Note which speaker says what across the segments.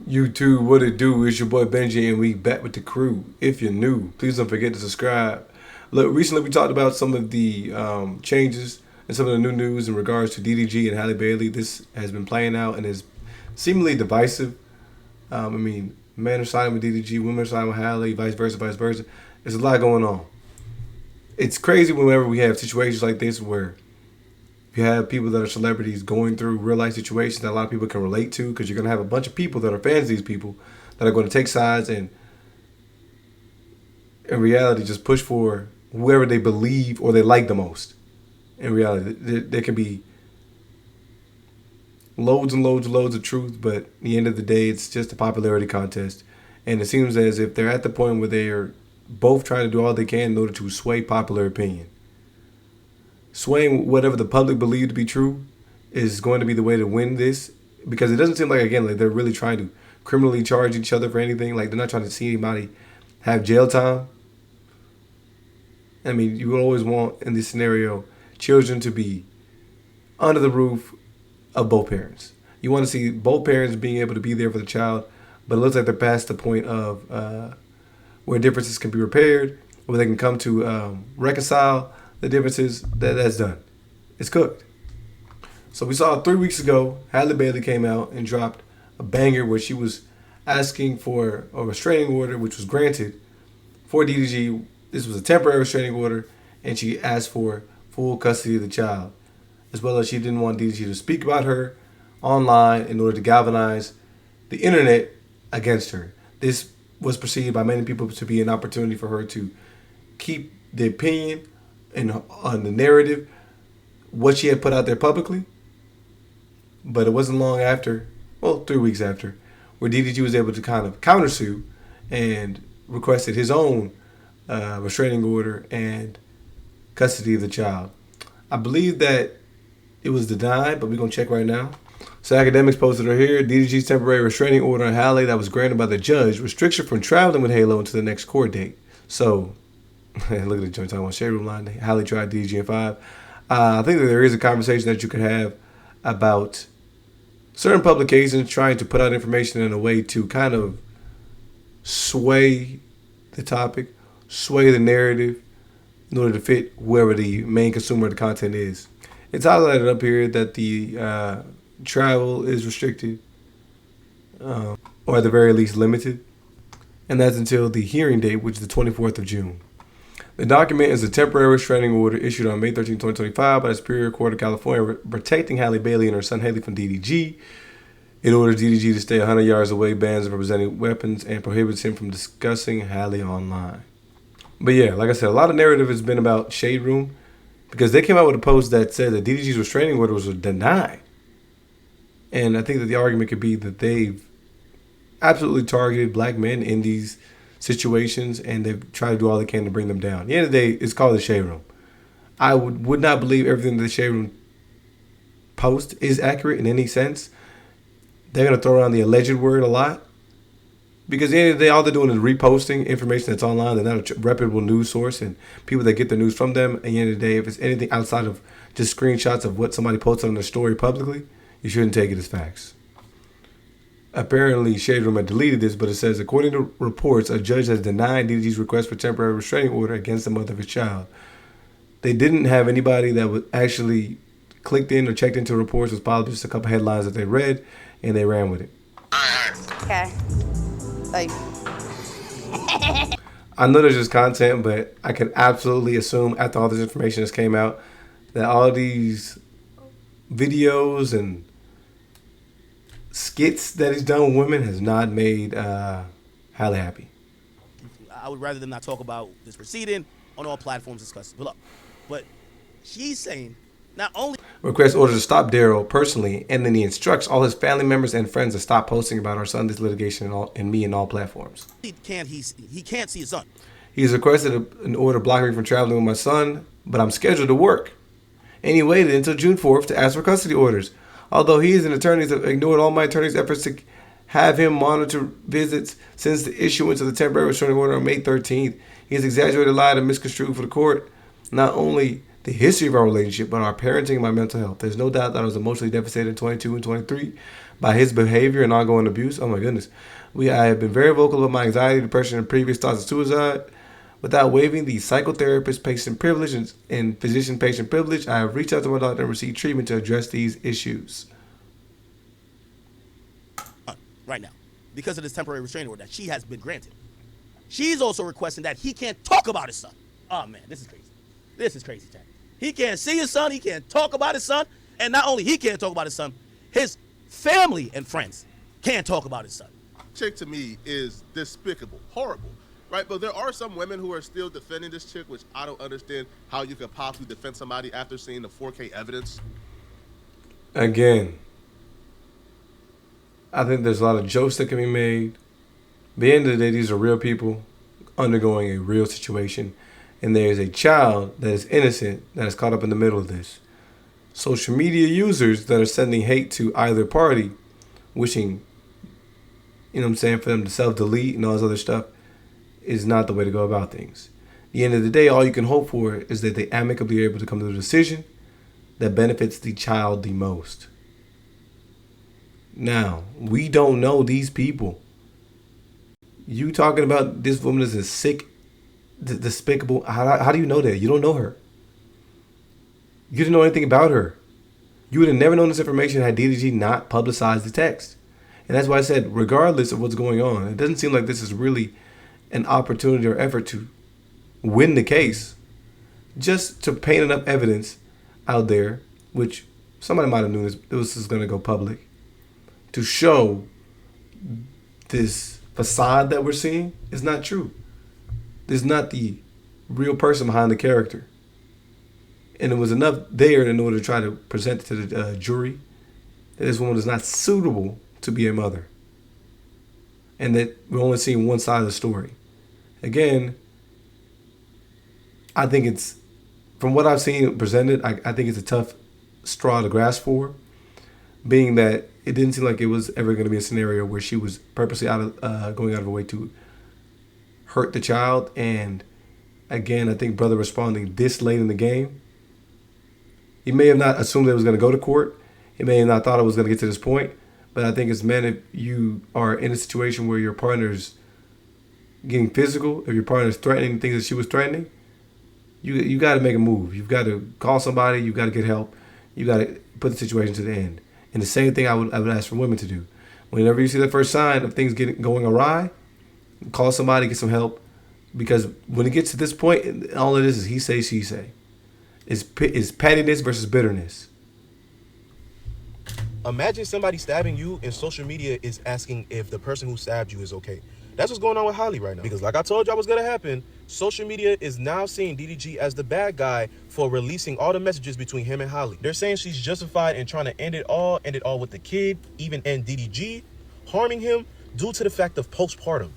Speaker 1: YouTube, what it do? It's your boy Benji, and we back with the crew. If you're new, please don't forget to subscribe. Look, recently we talked about some of the changes and some of the new news in regards to DDG and Halle Bailey. This has been playing out and is seemingly divisive. Men are siding with DDG, women are siding with Halle, vice versa, vice versa. There's a lot going on. It's crazy whenever we have situations like this where you have people that are celebrities going through real life situations that a lot of people can relate to, because you're going to have a bunch of people that are fans of these people that are going to take sides and in reality just push for whoever they believe or they like the most. In reality, there can be loads and loads and loads of truth, but at the end of the day, it's just a popularity contest. And it seems as if they're at the point where they are both trying to do all they can in order to sway popular opinion. Swaying whatever the public believe to be true is going to be the way to win this, because it doesn't seem like, again, like they're really trying to criminally charge each other for anything. Like, they're not trying to see anybody have jail time. I mean, you would always want, in this scenario, children to be under the roof of both parents. You want to see both parents being able to be there for the child, but it looks like they're past the point of where differences can be repaired, where they can come to reconcile the differences. That's done. It's cooked. So we saw 3 weeks ago, Halle Bailey came out and dropped a banger where she was asking for a restraining order, which was granted for DDG. This was a temporary restraining order, and she asked for full custody of the child, as well as she didn't want DDG to speak about her online in order to galvanize the internet against her. This was perceived by many people to be an opportunity for her to keep the opinion and on the narrative, what she had put out there publicly. But it wasn't long after, 3 weeks after, where DDG was able to kind of countersue and requested his own restraining order and custody of the child. I believe that it was denied, but we're going to check right now. So Academics posted her here. DDG's temporary restraining order on Halle that was granted by the judge restricts her from traveling with Halo until the next court date. So, look at the joint talking about SHADEROOM line. Halle tried DDG in 5. I think that there is a conversation that you could have about certain publications trying to put out information in a way to kind of sway the topic, sway the narrative in order to fit whoever the main consumer of the content is. It's highlighted up here that the travel is restricted, or at the very least limited, and that's until the hearing date, which is the 24th of June. The document is a temporary restraining order issued on May 13, 2025 by the Superior Court of California protecting Halle Bailey and her son Haley from DDG. It orders DDG to stay 100 yards away, bans him from presenting weapons, and prohibits him from discussing Halle online. But yeah, like I said, a lot of narrative has been about SHADEROOM, because they came out with a post that said that DDG's restraining order was denied. And I think that the argument could be that they've absolutely targeted black men in these situations, and they've tried to do all they can to bring them down. At the end of the day, it's called the SHADEROOM. I would not believe everything that the SHADEROOM post is accurate in any sense. They're going to throw around the alleged word a lot, because at the end of the day, all they're doing is reposting information that's online. They're not a reputable news source, and people that get their news from them, at the end of the day, if it's anything outside of just screenshots of what somebody posted on their story publicly, you shouldn't take it as facts. Apparently, SHADEROOM had deleted this, but it says, according to reports, a judge has denied DDG's request for temporary restraining order against the mother of his child. They didn't have anybody that was actually clicked in or checked into reports. It was probably just a couple headlines that they read, and they ran with it.
Speaker 2: Okay. Like,
Speaker 1: I know there's just content, but I can absolutely assume after all this information has came out that all these videos and skits that he's done with women has not made Halle happy.
Speaker 3: I would rather them not talk about this proceeding on all platforms discussed below. But she's saying not only
Speaker 1: Requests orders to stop Daryl personally, and then he instructs all his family members and friends to stop posting about our son, this litigation, and me in all platforms.
Speaker 3: he can't see his son.
Speaker 1: He's requested an order blocking me from traveling with my son, but I'm scheduled to work. And he waited until June 4th to ask for custody orders. Although he is an attorney that ignored all my attorney's efforts to have him monitor visits since the issuance of the temporary restraining order on May 13th. He has exaggerated, lied, and misconstrued for the court not only the history of our relationship, but our parenting and my mental health. There's no doubt that I was emotionally devastated in 22 and 23. by his behavior and ongoing abuse. Oh my goodness. I have been very vocal about my anxiety, depression, and previous thoughts of suicide. Without waiving the psychotherapist patient privilege and physician patient privilege, I have reached out to my doctor and received treatment to address these issues.
Speaker 3: Right now, because of this temporary restraining order that she has been granted. She's also requesting that he can't talk about his son. Oh man, this is crazy. This is crazy, Jack. He can't see his son, he can't talk about his son, and not only he can't talk about his son, his family and friends can't talk about his son.
Speaker 4: Chick to me is despicable, horrible, right? But there are some women who are still defending this chick, which I don't understand how you could possibly defend somebody after seeing the 4K evidence.
Speaker 1: Again, I think there's a lot of jokes that can be made. At the end of the day, these are real people undergoing a real situation. And there is a child that is innocent that is caught up in the middle of this. Social media users that are sending hate to either party, wishing, for them to self-delete and all this other stuff, is not the way to go about things. At the end of the day, all you can hope for is that they amicably are able to come to a decision that benefits the child the most. Now, we don't know these people. You talking about this woman is a sick, despicable. How do you know that? You don't know her. You didn't know anything about her. You would have never known this information had DDG not publicized the text. And that's why I said, regardless of what's going on, it doesn't seem like this is really an opportunity or effort to win the case. Just to paint enough evidence out there, which somebody might have known this was going to go public, to show this facade that we're seeing is not true. There's not the real person behind the character. And it was enough there in order to try to present to the jury that this woman is not suitable to be a mother. And that we're only seeing one side of the story. Again, I think it's, from what I've seen presented, I think it's a tough straw to grasp for, being that it didn't seem like it was ever going to be a scenario where she was purposely going out of her way to hurt the child. And again, I think brother responding this late in the game, he may have not assumed that it was going to go to court. He may have not thought it was going to get to this point. But I think as men, if you are in a situation where your partner's getting physical, if your partner's threatening things that she was threatening, you got to make a move. You've got to call somebody. You've got to get help. You got to put the situation to the end. And the same thing I would ask for women to do. Whenever you see the first sign of things going awry, call somebody, get some help. Because when it gets to this point, all it is he say, she say. It's pettiness versus bitterness.
Speaker 5: Imagine somebody stabbing you and social media is asking if the person who stabbed you is okay. That's what's going on with Halle right now. Because like I told y'all was going to happen, social media is now seeing DDG as the bad guy for releasing all the messages between him and Halle. They're saying she's justified in trying to end it all with the kid, even end DDG, harming him due to the fact of postpartum.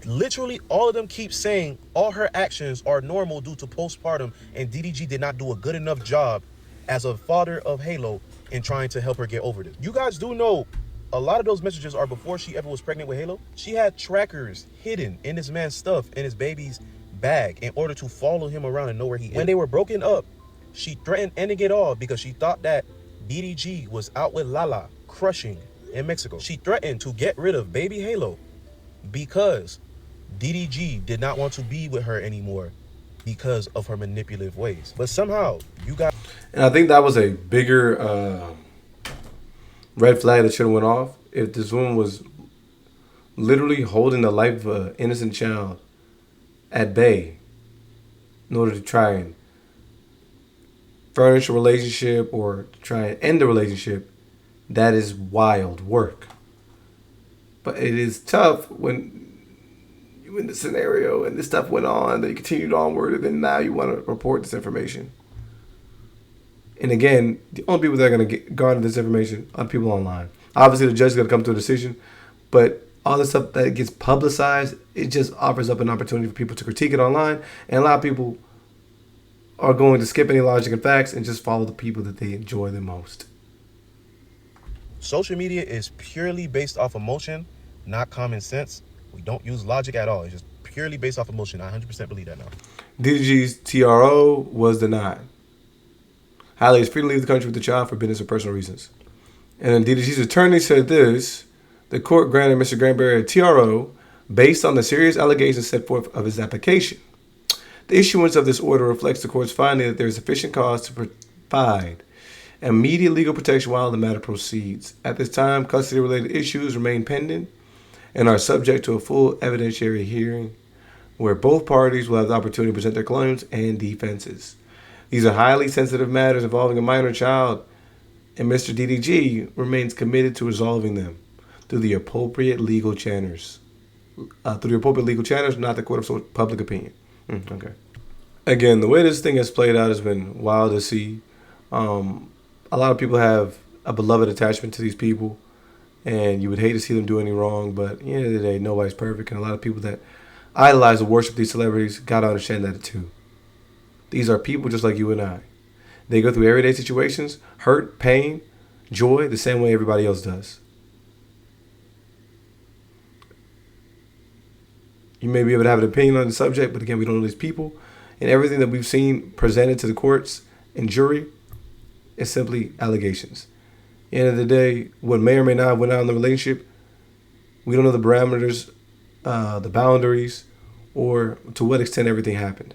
Speaker 5: Literally, all of them keep saying all her actions are normal due to postpartum, and DDG did not do a good enough job as a father of Halo in trying to help her get over this. You guys do know a lot of those messages are before she ever was pregnant with Halo. She had trackers hidden in this man's stuff in his baby's bag in order to follow him around and know where he is. When they were broken up, she threatened ending it all because she thought that DDG was out with Lala crushing in Mexico. She threatened to get rid of baby Halo because DDG did not want to be with her anymore because of her manipulative ways. But somehow you got...
Speaker 1: And I think that was a bigger red flag that should have went off. If this woman was literally holding the life of an innocent child at bay in order to try and furnish a relationship or to try and end the relationship, that is wild work. But it is tough when you in the scenario and this stuff went on, that you continued onward, and then now you want to report this information. And again, the only people that are going to garner this information are people online. Obviously, the judge is going to come to a decision, but all the stuff that gets publicized, it just offers up an opportunity for people to critique it online, and a lot of people are going to skip any logic and facts and just follow the people that they enjoy the most.
Speaker 5: Social media is purely based off emotion, not common sense. We don't use logic at all. It's just purely based off emotion. I 100% believe that now.
Speaker 1: DDG's TRO was denied. Halle is free to leave the country with the child for business or personal reasons. And then DDG's attorney said this: the court granted Mr. Granberry a TRO based on the serious allegations set forth of his application. The issuance of this order reflects the court's finding that there is sufficient cause to provide immediate legal protection while the matter proceeds. At this time, custody-related issues remain pending and are subject to a full evidentiary hearing where both parties will have the opportunity to present their claims and defenses. These are highly sensitive matters involving a minor child, and Mr. DDG remains committed to resolving them through the appropriate legal channels. Not the court of public opinion. Okay. Again, the way this thing has played out has been wild to see. A lot of people have a beloved attachment to these people, and you would hate to see them do any wrong, but at the end of the day, nobody's perfect, and a lot of people that idolize and worship these celebrities gotta understand that too. These are people just like you and I. They go through everyday situations, hurt, pain, joy, the same way everybody else does. You may be able to have an opinion on the subject, but again, we don't know these people. And everything that we've seen presented to the courts and jury is simply allegations. At the end of the day, what may or may not have went on in the relationship, we don't know the parameters, the boundaries, or to what extent everything happened.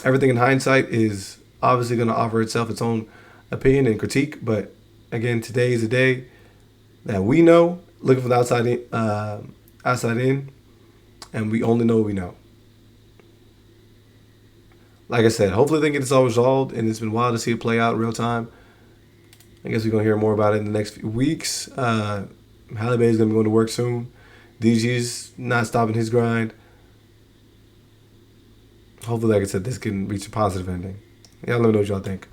Speaker 1: Everything in hindsight is obviously going to offer itself its own opinion and critique, but again, today is a day that we know, looking from the outside in, and we only know what we know. Like I said, hopefully they get this all resolved, and it's been wild to see it play out in real time. I guess we're going to hear more about it in the next few weeks. Halle Berry is going to be going to work soon. DG's not stopping his grind. Hopefully, like I said, this can reach a positive ending. Y'all let me know what y'all think.